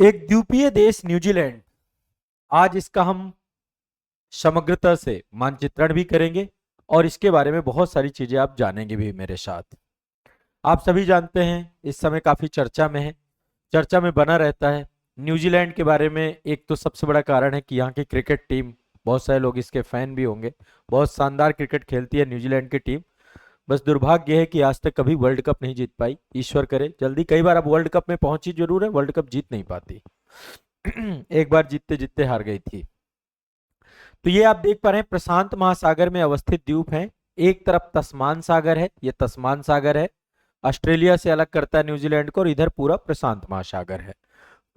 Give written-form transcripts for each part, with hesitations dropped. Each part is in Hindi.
एक द्वीपीय देश न्यूजीलैंड, आज इसका हम समग्रता से मानचित्रण भी करेंगे और इसके बारे में बहुत सारी चीजें आप जानेंगे भी मेरे साथ। आप सभी जानते हैं इस समय काफी चर्चा में है, चर्चा में बना रहता है न्यूजीलैंड के बारे में। एक तो सबसे बड़ा कारण है कि यहाँ की क्रिकेट टीम, बहुत सारे लोग इसके फैन भी होंगे, बहुत शानदार क्रिकेट खेलती है न्यूजीलैंड की टीम। बस दुर्भाग्य है कि आज तक कभी वर्ल्ड कप नहीं जीत पाई। ईश्वर करे जल्दी, कई बार अब वर्ल्ड कप में पहुंची जरूर है, वर्ल्ड कप जीत नहीं पाती। एक बार जीतते जीतते हार गई थी। तो ये आप देख पा रहे हैं प्रशांत महासागर में अवस्थित द्वीप है। एक तरफ तस्मान सागर है, ये तस्मान सागर है, ऑस्ट्रेलिया से अलग करता है न्यूजीलैंड को, और इधर पूरा प्रशांत महासागर है।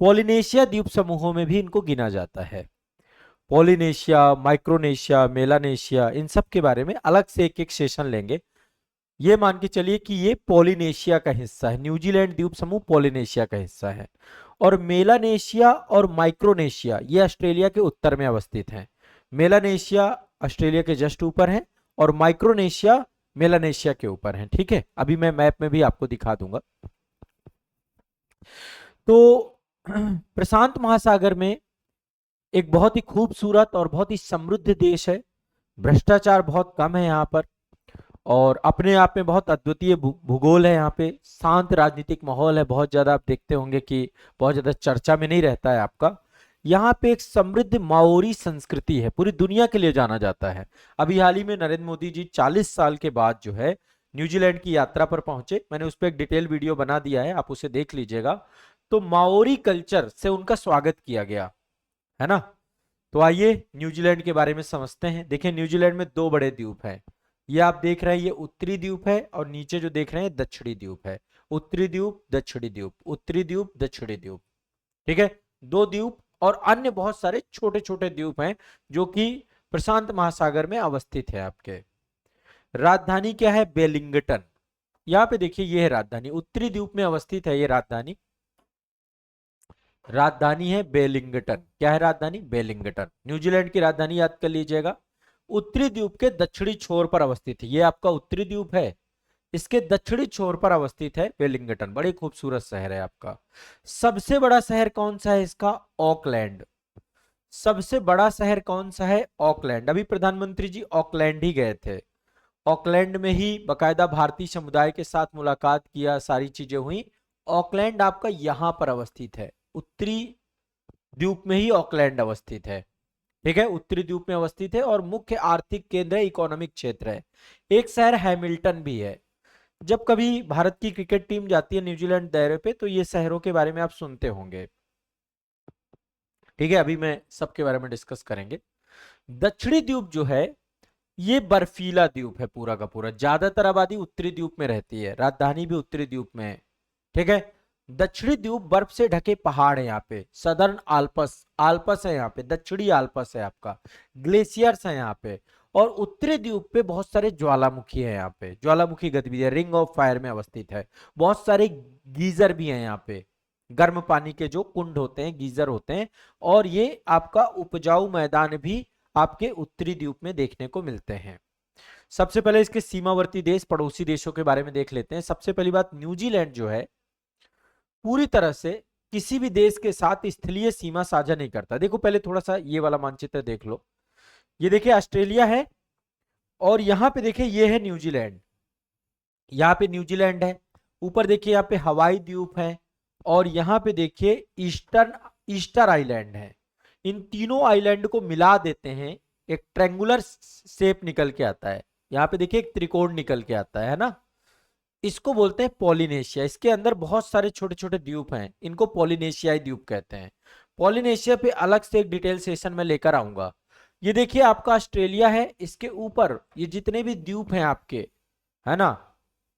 पोलिनेशिया द्वीप समूहों में भी इनको गिना जाता है। पोलिनेशिया, माइक्रोनेशिया, मेलानेशिया, इन सब के बारे में अलग से एक एक सेशन लेंगे। ये मान के चलिए कि ये पोलिनेशिया का हिस्सा है, न्यूजीलैंड द्वीप समूह पोलिनेशिया का हिस्सा है। और मेलानेशिया और माइक्रोनेशिया ये ऑस्ट्रेलिया के उत्तर में अवस्थित हैं। मेलानेशिया ऑस्ट्रेलिया के जस्ट ऊपर है और माइक्रोनेशिया मेलानेशिया के ऊपर है। ठीक है, अभी मैं मैप में भी आपको दिखा दूंगा। तो प्रशांत महासागर में एक बहुत ही खूबसूरत और बहुत ही समृद्ध देश है। भ्रष्टाचार बहुत कम है यहाँ पर, और अपने आप में बहुत अद्वितीय भूगोल है। यहाँ पे शांत राजनीतिक माहौल है, बहुत ज्यादा आप देखते होंगे कि बहुत ज्यादा चर्चा में नहीं रहता है आपका। यहाँ पे एक समृद्ध माओरी संस्कृति है, पूरी दुनिया के लिए जाना जाता है। अभी हाल ही में नरेंद्र मोदी जी 40 साल के बाद जो है न्यूजीलैंड की यात्रा पर पहुंचे। मैंने उस पर एक डिटेल वीडियो बना दिया है, आप उसे देख लीजिएगा। तो माओरी कल्चर से उनका स्वागत किया गया है ना। तो आइए न्यूजीलैंड के बारे में समझते हैं। देखिए न्यूजीलैंड में दो बड़े द्वीप हैं। ये आप देख रहे हैं, ये उत्तरी द्वीप है, और नीचे जो देख रहे हैं दक्षिणी द्वीप है। उत्तरी द्वीप, दक्षिणी द्वीप, उत्तरी द्वीप, दक्षिणी द्वीप। ठीक है, दो द्वीप और अन्य बहुत सारे छोटे छोटे द्वीप हैं जो कि प्रशांत महासागर में अवस्थित है आपके। राजधानी क्या है? वेलिंगटन। यहाँ पे देखिए ये है राजधानी, उत्तरी द्वीप में अवस्थित है ये राजधानी। राजधानी है वेलिंगटन। क्या है राजधानी? वेलिंगटन। न्यूजीलैंड की राजधानी याद कर लीजिएगा। उत्तरी द्वीप के दक्षिणी छोर पर अवस्थित है, ये आपका उत्तरी द्वीप है, इसके दक्षिणी छोर पर अवस्थित है वेलिंगटन। बड़ी खूबसूरत शहर है आपका। सबसे बड़ा शहर कौन सा है इसका? ऑकलैंड। सबसे बड़ा शहर कौन सा है? ऑकलैंड। अभी प्रधानमंत्री जी ऑकलैंड ही गए थे, ऑकलैंड में ही बकायदा भारतीय समुदाय के साथ मुलाकात किया, सारी चीजें हुई। ऑकलैंड आपका यहां पर अवस्थित है, उत्तरी द्वीप में ही ऑकलैंड अवस्थित है। ठीक है, उत्तरी द्वीप में अवस्थित है और मुख्य आर्थिक केंद्र है, इकोनॉमिक क्षेत्र है। एक शहर हैमिल्टन भी है। जब कभी भारत की क्रिकेट टीम जाती है न्यूजीलैंड दौरे पे तो ये शहरों के बारे में आप सुनते होंगे। ठीक है, अभी मैं सबके बारे में डिस्कस करेंगे। दक्षिणी द्वीप जो है ये बर्फीला द्वीप है पूरा का पूरा, ज्यादातर आबादी उत्तरी द्वीप में रहती है, राजधानी भी उत्तरी द्वीप में है। ठीक है, दक्षिणी द्वीप बर्फ से ढके पहाड़ है यहाँ पे, सदर्न आल्पस, आल्पस है यहाँ पे, दक्षिणी आल्पस है आपका, ग्लेशियर्स है यहाँ पे। और उत्तरी द्वीप पे बहुत सारे ज्वालामुखी है यहाँ पे, ज्वालामुखी गतिविधि, रिंग ऑफ फायर में अवस्थित है। बहुत सारे गीजर भी हैं यहाँ पे, गर्म पानी के जो कुंड होते हैं, गीजर होते हैं। और ये आपका उपजाऊ मैदान भी आपके उत्तरी द्वीप में देखने को मिलते हैं। सबसे पहले इसके सीमावर्ती देश, पड़ोसी देशों के बारे में देख लेते हैं। सबसे पहली बात, न्यूजीलैंड जो है पूरी तरह से किसी भी देश के साथ स्थलीय सीमा साझा नहीं करता। देखो पहले थोड़ा सा ये वाला मानचित्र देख लो। ये देखिए ऑस्ट्रेलिया है, और यहां पे देखिए ये है न्यूजीलैंड। यहाँ पे न्यूजीलैंड है, ऊपर देखिए यहाँ पे हवाई द्वीप है, और यहाँ पे देखिए ईस्टर आइलैंड है। इन तीनों आइलैंड को मिला देते हैं, एक ट्रेंगुलर शेप निकल के आता है। यहाँ पे देखिए एक त्रिकोण निकल के आता है ना, इसको बोलते हैं पॉलिनेशिया। इसके अंदर बहुत सारे छोटे छोटे द्वीप हैं, इनको पॉलिनेशियाई द्वीप कहते हैं। पॉलिनेशिया पे अलग से एक डिटेल सेशन में लेकर आऊंगा। ये देखिए आपका ऑस्ट्रेलिया है, इसके ऊपर ये जितने भी द्वीप हैं आपके, है ना,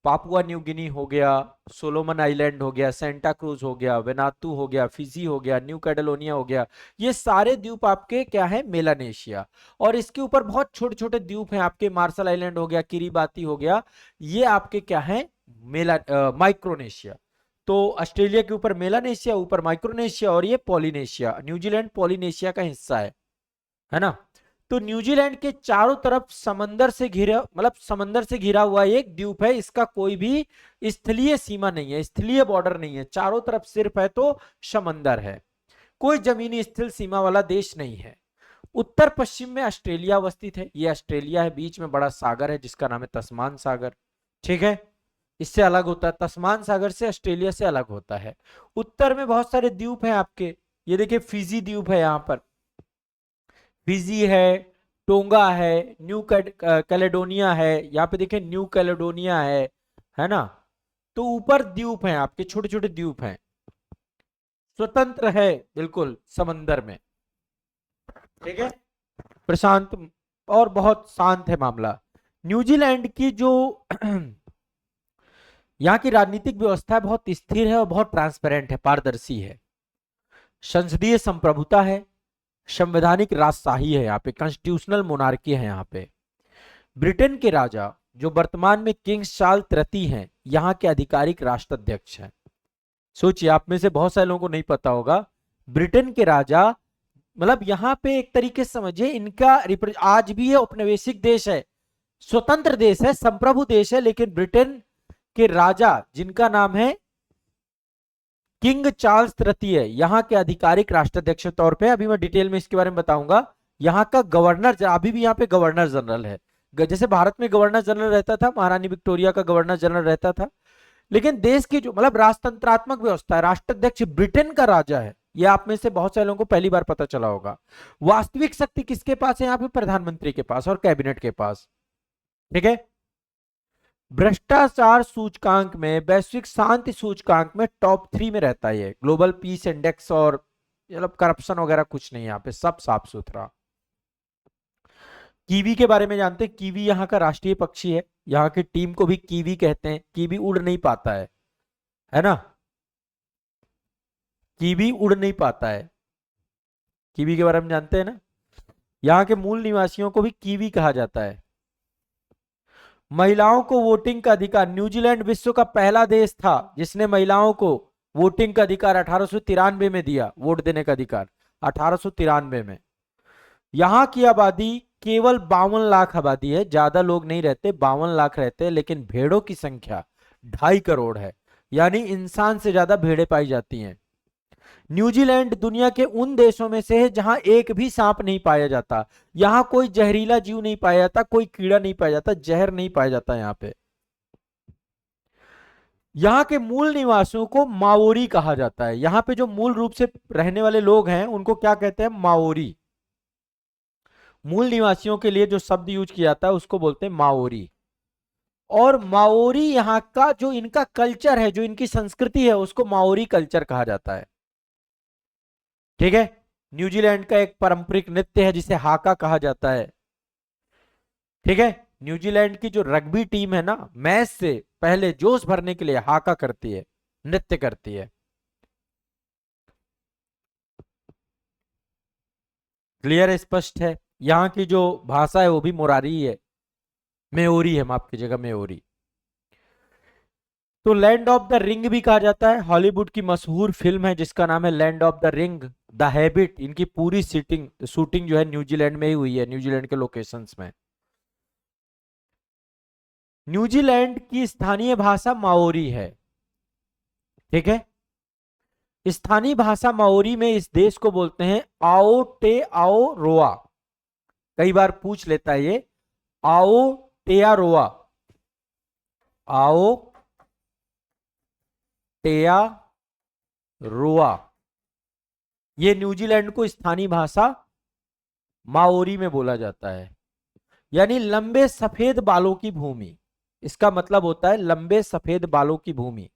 पापुआ न्यू गिनी हो गया, सोलोमन आइलैंड हो गया, सेंटा क्रूज हो गया, वेनातू हो गया, फिजी हो गया, न्यू कैडेलोनिया हो गया, ये सारे द्वीप आपके क्या है? मेलानेशिया। और इसके ऊपर बहुत छोटे छोटे द्वीप हैं आपके, मार्शल आइलैंड हो गया, किरीबाती हो गया, ये आपके क्या है? माइक्रोनेशिया। तो ऑस्ट्रेलिया के ऊपर मेलानेशिया, ऊपर माइक्रोनेशिया, और ये पॉलिनेशिया। न्यूजीलैंड पॉलिनेशिया का हिस्सा है ना। तो न्यूजीलैंड के चारों तरफ समंदर से घिरा, मतलब समंदर से घिरा हुआ एक द्वीप है, इसका कोई भी स्थलीय सीमा नहीं है, स्थलीय बॉर्डर नहीं है, चारों तरफ सिर्फ है तो समंदर है। कोई जमीनी स्थिर सीमा वाला देश नहीं है। उत्तर पश्चिम में ऑस्ट्रेलिया अवस्थित है, ये ऑस्ट्रेलिया है, बीच में बड़ा सागर है जिसका नाम है तस्मान सागर। ठीक है, इससे अलग होता है, तस्मान सागर से ऑस्ट्रेलिया से अलग होता है। उत्तर में बहुत सारे द्वीप हैं आपके, ये देखिए फिजी द्वीप है, यहाँ पर फिजी है, टोंगा है, न्यू कैलेडोनिया है, यहाँ पे देखिए न्यू कैलेडोनिया है ना। तो ऊपर द्वीप हैं आपके, छोटे छोटे द्वीप हैं, स्वतंत्र है बिल्कुल समंदर में। ठीक है, प्रशांत और बहुत शांत है मामला। न्यूजीलैंड की जो यहाँ की राजनीतिक व्यवस्था बहुत स्थिर है और बहुत ट्रांसपेरेंट है, पारदर्शी है। संसदीय संप्रभुता है, संवैधानिक राजशाही है, यहाँ पे कॉन्स्टिट्यूशनल मोनार्की है। यहाँ पे ब्रिटेन के राजा जो वर्तमान में किंग चार्ल्स तृतीय हैं, यहाँ के आधिकारिक राष्ट्राध्यक्ष हैं। सोचिए, आप में से बहुत सारे लोगों को नहीं पता होगा, ब्रिटेन के राजा मतलब यहाँ पे एक तरीके से समझिए इनका आज भी ये औपनिवेशिक देश है, स्वतंत्र देश है, संप्रभु देश है, लेकिन ब्रिटेन के राजा जिनका नाम है किंग चार्ल्स तृतीय, यहाँ के आधिकारिक राष्ट्राध्यक्ष तौर पे, अभी मैं डिटेल में इसके बारे में बताऊंगा। यहाँ का गवर्नर, अभी भी यहाँ पे गवर्नर जनरल है, जैसे भारत में गवर्नर जनरल रहता था, महारानी विक्टोरिया का गवर्नर जनरल रहता था, लेकिन देश की जो मतलब राजतंत्रात्मक व्यवस्था है, राष्ट्राध्यक्ष ब्रिटेन का राजा है। ये आप में से बहुत सारे लोगों को पहली बार पता चला होगा। वास्तविक शक्ति किसके पास है? यहाँ पे प्रधानमंत्री के पास और कैबिनेट के पास। ठीक है, भ्रष्टाचार सूचकांक में, वैश्विक शांति सूचकांक में टॉप 3 में रहता है ये, ग्लोबल पीस इंडेक्स, और मतलब करप्शन वगैरह कुछ नहीं, यहाँ पे सब साफ सुथरा। कीवी के बारे में जानते हैं, कीवी यहाँ का राष्ट्रीय पक्षी है, यहाँ की टीम को भी कीवी कहते हैं। कीवी उड़ नहीं पाता है ना, कीवी उड़ नहीं पाता है। कीवी के बारे में जानते हैं ना। यहाँ के मूल निवासियों को भी कीवी कहा जाता है। महिलाओं को वोटिंग का अधिकार, न्यूजीलैंड विश्व का पहला देश था जिसने महिलाओं को वोटिंग का अधिकार 1893 में दिया, वोट देने का अधिकार 1893 में। यहाँ की आबादी केवल 52 लाख आबादी है, ज्यादा लोग नहीं रहते, 52 लाख रहते हैं, लेकिन भेड़ों की संख्या 2.5 करोड़ है, यानी इंसान से ज्यादा भेड़ें पाई जाती हैं। न्यूजीलैंड दुनिया के उन देशों में से है जहां एक भी सांप नहीं पाया जाता, यहां कोई जहरीला जीव नहीं पाया जाता, कोई कीड़ा नहीं पाया जाता, जहर नहीं पाया जाता यहाँ पे। यहाँ के मूल निवासियों को माओरी कहा जाता है। यहाँ पे जो मूल रूप से रहने वाले लोग हैं उनको क्या कहते हैं? माओरी। मूल निवासियों के लिए जो शब्द यूज किया जाता है उसको बोलते हैं माओरी। और माओरी यहाँ का जो इनका कल्चर है, जो इनकी संस्कृति है, उसको माओरी कल्चर कहा जाता है। ठीक है, न्यूजीलैंड का एक पारंपरिक नृत्य है जिसे हाका कहा जाता है। ठीक है, न्यूजीलैंड की जो रग्बी टीम है ना, मैच से पहले जोश भरने के लिए हाका करती है, नृत्य करती है। क्लियर, स्पष्ट है। यहाँ की जो भाषा है वो भी मोरारी है, मेओरी है, माफ कीजिएगा, मेओरी। तो लैंड ऑफ द रिंग भी कहा जाता है। हॉलीवुड की मशहूर फिल्म है जिसका नाम है land of the ring, the habit. इनकी पूरी शूटिंग जो है न्यूजीलैंड में ही हुई है, न्यूजीलैंड के लोकेशंस में। न्यूजीलैंड की स्थानीय भाषा माओरी है। ठीक है, स्थानीय भाषा माओरी में इस देश को बोलते हैं आओ टे आओ रोआ। कई बार पूछ लेता है ये, आओ टेया रोआ, आओ टेया रोआ। ये न्यूजीलैंड को स्थानीय भाषा माओरी में बोला जाता है, यानी लंबे सफेद बालों की भूमि। इसका मतलब होता है लंबे सफेद बालों की भूमि।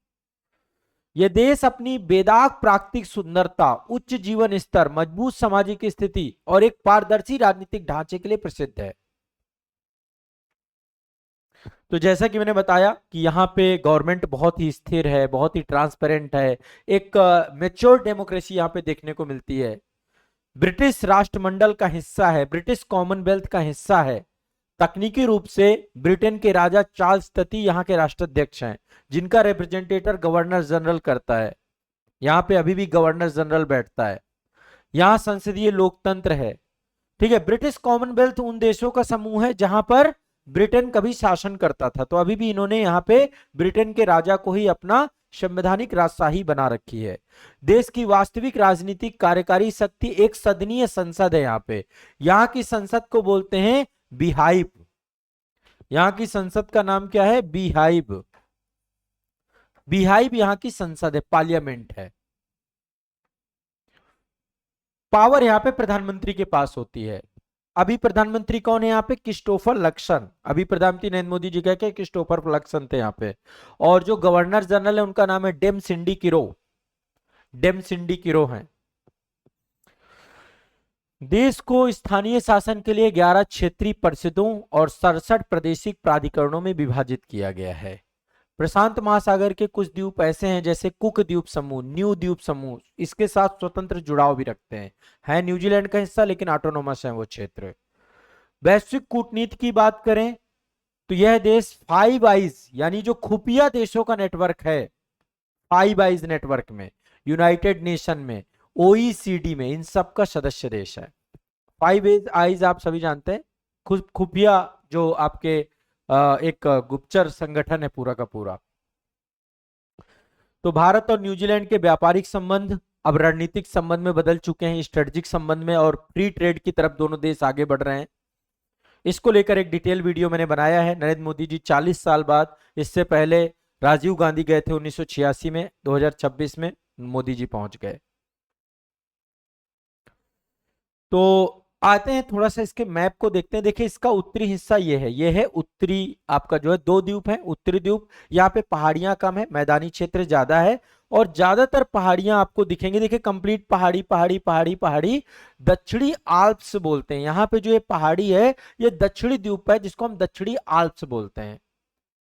यह देश अपनी बेदाग प्राकृतिक सुंदरता, उच्च जीवन स्तर, मजबूत सामाजिक स्थिति और एक पारदर्शी राजनीतिक ढांचे के लिए प्रसिद्ध है। तो जैसा कि मैंने बताया कि यहाँ पे गवर्नमेंट बहुत ही स्थिर है, बहुत ही ट्रांसपेरेंट है, एक मैच्योर डेमोक्रेसी यहाँ पे देखने को मिलती है। ब्रिटिश राष्ट्रमंडल का हिस्सा है, ब्रिटिश कॉमनवेल्थ का हिस्सा है। तकनीकी रूप से ब्रिटेन के राजा चार्ल्स तृतीय यहाँ के राष्ट्राध्यक्ष हैं, जिनका रिप्रेजेंटेटर गवर्नर जनरल करता है। यहाँ पे अभी भी गवर्नर जनरल बैठता है। यहाँ संसदीय लोकतंत्र है। ठीक है, ब्रिटिश कॉमनवेल्थ उन देशों का समूह है जहां पर ब्रिटेन कभी शासन करता था, तो अभी भी इन्होंने यहाँ पे ब्रिटेन के राजा को ही अपना संवैधानिक राजशाही बना रखी है। देश की वास्तविक राजनीतिक कार्यकारी शक्ति एक सदनीय संसद है। यहाँ की संसद को बोलते हैं बीहाइव। यहाँ की संसद का नाम क्या है? बीहाइव। बीहाइव यहाँ की संसद है, पार्लियामेंट है। पावर यहाँ पे प्रधानमंत्री के पास होती है। अभी प्रधानमंत्री कौन है यहाँ पे? Christopher Luxon. अभी प्रधानमंत्री नरेंद्र मोदी जी के क्रिस्टोफर लक्सन थे यहाँ पे। और जो गवर्नर जनरल है उनका नाम है डेम सिंडी किरो। डेम सिंडी किरो है। देश को स्थानीय शासन के लिए 11 क्षेत्रीय परिषदों और 67 प्रादेशिक प्राधिकरणों में विभाजित किया गया है। प्रशांत महासागर के कुछ द्वीप ऐसे हैं जैसे कुक द्वीप समूह, न्यू द्वीप समूह, इसके साथ स्वतंत्र जुड़ाव भी रखते हैं। है न्यूजीलैंड का हिस्सा लेकिन ऑटोनोमस है वो क्षेत्र। वैश्विक कूटनीति की बात करें तो यह देश फाइव आइज यानी जो खुफिया देशों का नेटवर्क है, फाइव आइज नेटवर्क में, यूनाइटेड नेशन में, ओईसीडी में, इन सब का सदस्य देश है। फाइव आइज आप सभी जानते हैं, खुफिया जो आपके एक गुप्तचर संगठन है पूरा का पूरा। तो भारत और न्यूजीलैंड के व्यापारिक संबंध अब रणनीतिक संबंध में बदल चुके हैं, स्ट्रेटेजिक संबंध में, और फ्री ट्रेड की तरफ दोनों देश आगे बढ़ रहे हैं। इसको लेकर एक डिटेल वीडियो मैंने बनाया है। नरेंद्र मोदी जी 40 साल बाद, इससे पहले राजीव गांधी गए थे 1986 में, 2026 में मोदी जी पहुंच गए। तो आते हैं थोड़ा सा इसके मैप को देखते हैं। देखिए इसका उत्तरी हिस्सा ये है उत्तरी आपका जो है 2 द्वीप है। उत्तरी द्वीप, यहाँ पे पहाड़ियां कम है, मैदानी क्षेत्र ज्यादा है और ज्यादातर पहाड़ियां आपको दिखेंगे। देखिए कंप्लीट पहाड़ी पहाड़ी पहाड़ी पहाड़ी, दक्षिणी आल्प्स बोलते हैं। यहाँ पे जो ये पहाड़ी है ये दक्षिणी द्वीप है जिसको हम दक्षिणी आल्प्स बोलते हैं।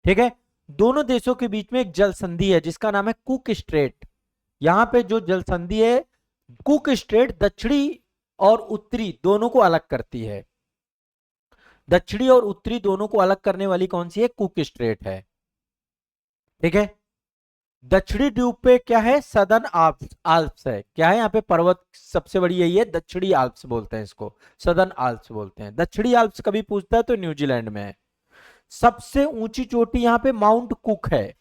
ठीक है, दोनों देशों के बीच में एक जल संधि है जिसका नाम है कुक स्ट्रेट। यहाँ पे जो जल संधि है कुक स्ट्रेट दक्षिणी और उत्तरी दोनों को अलग करती है। दक्षिणी और उत्तरी दोनों को अलग करने वाली कौन सी है? कुक स्ट्रेट है। ठीक है, दक्षिणी द्वीप पे क्या है? सदर्न आल्प्स है। क्या है यहाँ पे? पर्वत सबसे बड़ी यही है, दक्षिणी आल्प्स बोलते हैं इसको, सदर्न आल्प्स बोलते हैं। दक्षिणी आल्प्स कभी पूछता है तो न्यूजीलैंड में है। सबसे ऊंची चोटी यहाँ पे माउंट कुक है।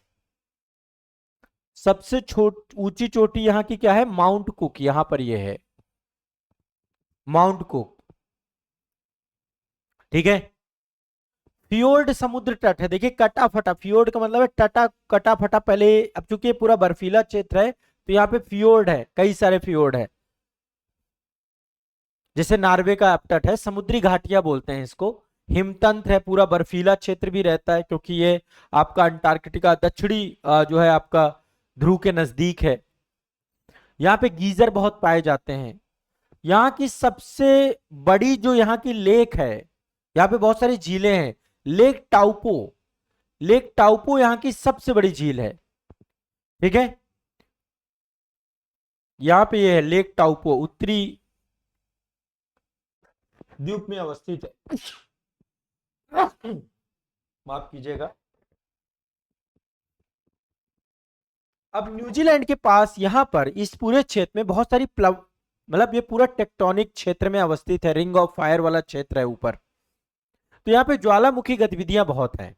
सबसे ऊंची चोटी यहाँ की क्या है? माउंट कुक, यहां पर ये है माउंट कुक। ठीक है, फियोर्ड समुद्र तट है। देखिए कटा फटा, फियोर्ड का मतलब है टटा कटा फटा। पहले अब चूंकि पूरा बर्फीला क्षेत्र है तो यहाँ पे फियोर्ड है, कई सारे फियोर्ड है। जैसे नॉर्वे का तट है, समुद्री घाटियां बोलते हैं इसको। हिमतंत्र है, पूरा बर्फीला क्षेत्र भी रहता है क्योंकि ये आपका अंटार्कटिका दक्षिणी जो है आपका ध्रुव के नजदीक है। यहाँ पे गीजर बहुत पाए जाते हैं। यहाँ की सबसे बड़ी जो यहाँ की लेक है, यहाँ पे बहुत सारी झीलें हैं। लेक टाउपो, लेक टाउपो यहाँ की सबसे बड़ी झील है। ठीक है, यहाँ पे ये है लेक टाउपो, उत्तरी द्वीप में अवस्थित है। माफ कीजिएगा। अब न्यूजीलैंड के पास यहाँ पर इस पूरे क्षेत्र में बहुत सारी मतलब ये पूरा टेक्टोनिक क्षेत्र में अवस्थित है, रिंग ऑफ फायर वाला क्षेत्र है ऊपर। तो यहाँ पे ज्वालामुखी गतिविधियां बहुत हैं।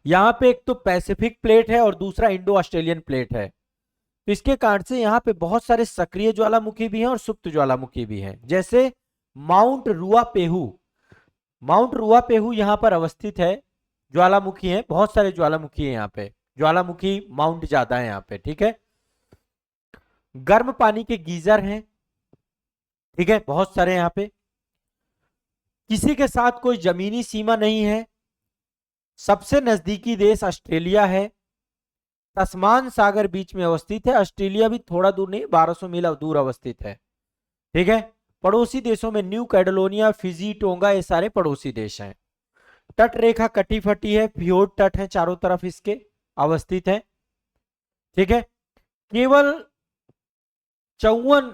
यहाँ पे एक तो पैसिफिक प्लेट है और दूसरा इंडो ऑस्ट्रेलियन प्लेट है। तो इसके कारण से यहाँ पे बहुत सारे सक्रिय ज्वालामुखी भी हैं और सुप्त ज्वालामुखी भी हैं। जैसे माउंट रुआपेहू, माउंट रुआपेहू यहाँ पर अवस्थित है। ज्वालामुखी है, बहुत सारे ज्वालामुखी है यहाँ पे, ज्वालामुखी माउंट ज्यादा है यहाँ पे। ठीक है, गर्म पानी के गीजर हैं। ठीक है, बहुत सारे यहाँ पे। किसी के साथ कोई जमीनी सीमा नहीं है। सबसे नजदीकी देश ऑस्ट्रेलिया है। तस्मान सागर बीच में अवस्थित है। ऑस्ट्रेलिया भी थोड़ा दूर नहीं, 1200 मील दूर अवस्थित है। ठीक है, पड़ोसी देशों में न्यू कैडलोनिया, फिजी, टोंगा, ये सारे पड़ोसी देश हैं। तट रेखा कटी फटी है, फियोर्ड तट है चारों तरफ इसके अवस्थित है। ठीक है, केवल 54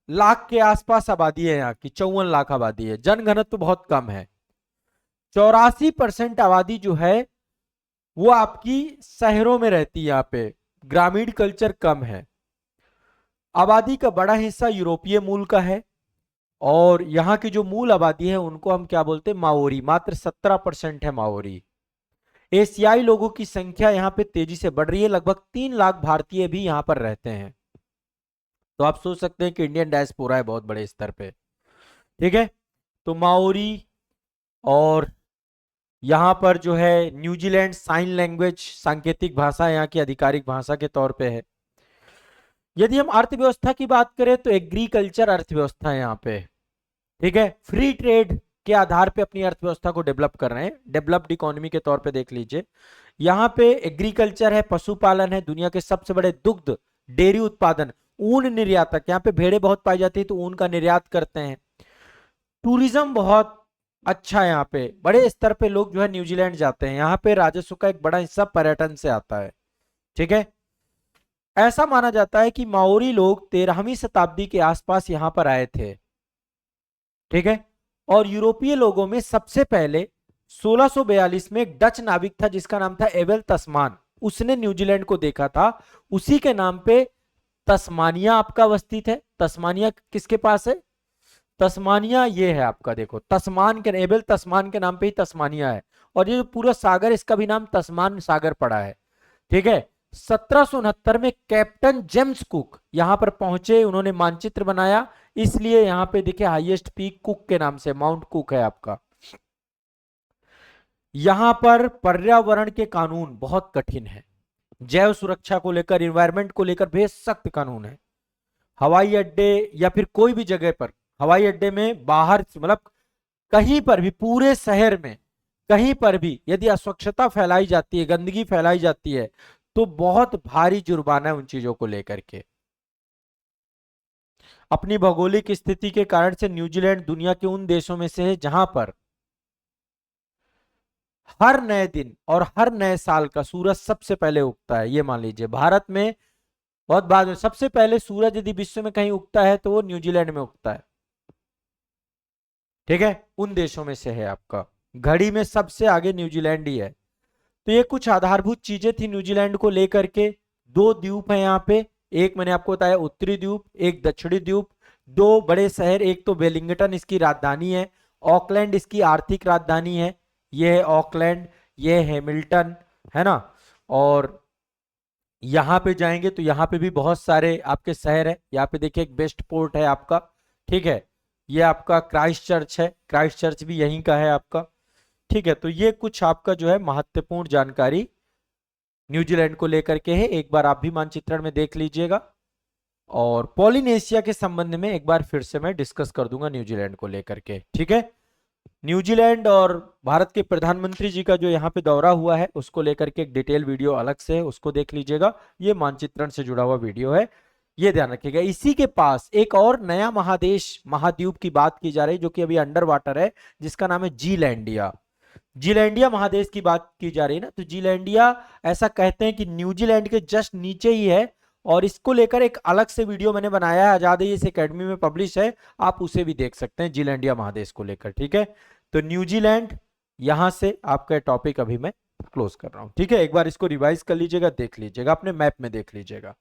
लाख के आसपास आबादी है यहाँ की, 54 लाख आबादी है। जनघनत्व तो बहुत कम है। 84% आबादी जो है वो आपकी शहरों में रहती है। यहाँ पे ग्रामीण कल्चर कम है। आबादी का बड़ा हिस्सा यूरोपीय मूल का है और यहाँ की जो मूल आबादी है उनको हम क्या बोलते हैं? माओरी। मात्र 17% है माओरी। एशियाई लोगों की संख्या यहाँ पे तेजी से बढ़ रही है, लगभग 3 लाख भारतीय भी यहाँ पर रहते हैं। तो आप सोच सकते हैं कि इंडियन डायस्पोरा है बहुत बड़े स्तर पे। ठीक है, तो माओरी और यहाँ पर जो है न्यूजीलैंड साइन लैंग्वेज सांकेतिक भाषा यहाँ की आधिकारिक भाषा के तौर पे है। यदि हम अर्थव्यवस्था की बात करें तो एग्रीकल्चर अर्थव्यवस्था है यहाँ पे। ठीक है, फ्री ट्रेड के आधार पे अपनी अर्थव्यवस्था को डेवलप कर रहे हैं, डेवलप्ड इकोनॉमी के तौर पे देख लीजिए। यहाँ पे एग्रीकल्चर है, पशुपालन है, दुनिया के सबसे बड़े दुग्ध डेयरी उत्पादन, ऊन निर्यातक, यहाँ पे भेड़ें बहुत पाई जाती है तो ऊन का निर्यात करते हैं। टूरिज्म बहुत अच्छा है, यहाँ पे बड़े स्तर पे लोग जो है न्यूजीलैंड जाते हैं, यहाँ पे राजस्व का एक बड़ा हिस्सा पर्यटन से आता है। ठीक है, ऐसा माना जाता है कि माओरी लोग 13वीं शताब्दी के आसपास यहाँ पर आए थे। ठीक है, और यूरोपीय लोगों में सबसे पहले 1642 में एक डच नाविक था जिसका नाम था एबेल तस्मान, उसने न्यूजीलैंड को देखा था, उसी के नाम पे तस्मानिया आपका अवस्थित है। तस्मानिया किसके पास है? तस्मानिया ये है आपका, देखो तस्मान के, एबेल तस्मान के नाम पे ही तस्मानिया है, और ये जो पूरा सागर इसका भी नाम तस्मान सागर पड़ा है। ठीक है, 1769 में कैप्टन जेम्स कुक यहां पर पहुंचे, उन्होंने मानचित्र बनाया, इसलिए यहां पे देखिए हाईएस्ट पीक कुक के नाम से माउंट कुक है आपका। यहां पर पर्यावरण के कानून बहुत कठिन है, जैव सुरक्षा को लेकर, इन्वायरमेंट को लेकर बेहद सख्त कानून है। हवाई अड्डे या फिर कोई भी जगह पर, हवाई अड्डे में बाहर मतलब कहीं पर भी पूरे शहर में कहीं पर भी यदि अस्वच्छता फैलाई जाती है, गंदगी फैलाई जाती है, तो बहुत भारी जुर्माना है उन चीजों को लेकर के। अपनी भौगोलिक स्थिति के कारण से न्यूजीलैंड दुनिया के उन देशों में से है जहां पर हर नए दिन और हर नए साल का सूरज सबसे पहले उगता है। ये मान लीजिए भारत में बहुत बाद में सबसे पहले सूरज यदि विश्व में कहीं उगता है तो वो न्यूजीलैंड में उगता है। ठीक है, उन देशों में से है आपका, घड़ी में सबसे आगे न्यूजीलैंड ही है। तो ये कुछ आधारभूत चीजें थी न्यूजीलैंड को लेकर के। 2 द्वीप है यहाँ पे, एक मैंने आपको बताया उत्तरी द्वीप, एक दक्षिणी द्वीप, 2 बड़े शहर, एक तो वेलिंगटन इसकी राजधानी है, ऑकलैंड इसकी आर्थिक राजधानी है, ये है ऑकलैंड, ये है हैमिल्टन, है ना। और यहाँ पे जाएंगे तो यहाँ पे भी बहुत सारे आपके शहर है, यहाँ पे देखिए एक बेस्ट पोर्ट है आपका। ठीक है, ये आपका क्राइस्ट चर्च है, क्राइस्ट चर्च भी यहीं का है आपका। ठीक है, तो ये कुछ आपका जो है महत्वपूर्ण जानकारी न्यूजीलैंड को लेकर के है, एक बार आप भी मानचित्रण में देख लीजिएगा। और पॉलिनेशिया के संबंध में एक बार फिर से मैं डिस्कस कर दूंगा न्यूजीलैंड को लेकर के। ठीक है, न्यूजीलैंड और भारत के प्रधानमंत्री जी का जो यहाँ पे दौरा हुआ है उसको लेकर के एक डिटेल वीडियो अलग से है, उसको देख लीजिएगा, ये मानचित्रण से जुड़ा हुआ वीडियो है, ये ध्यान रखिएगा। इसी के पास एक और नया महादेश महाद्वीप की बात की जा रही है जो कि अभी अंडर वाटर है, जिसका नाम है जीलैंडिया। जीलैंडिया महादेश की बात की जा रही है ना, तो जीलैंडिया ऐसा कहते हैं कि न्यूजीलैंड के जस्ट नीचे ही है, और इसको लेकर एक अलग से वीडियो मैंने बनाया है, आजाद हिंद एकेडमी में पब्लिश है, आप उसे भी देख सकते हैं जीलैंडिया महादेश को लेकर। ठीक है, तो न्यूजीलैंड, यहां से आपका टॉपिक अभी मैं क्लोज कर रहा हूं। ठीक है, एक बार इसको रिवाइज कर लीजिएगा, देख लीजिएगा, अपने मैप में देख लीजिएगा।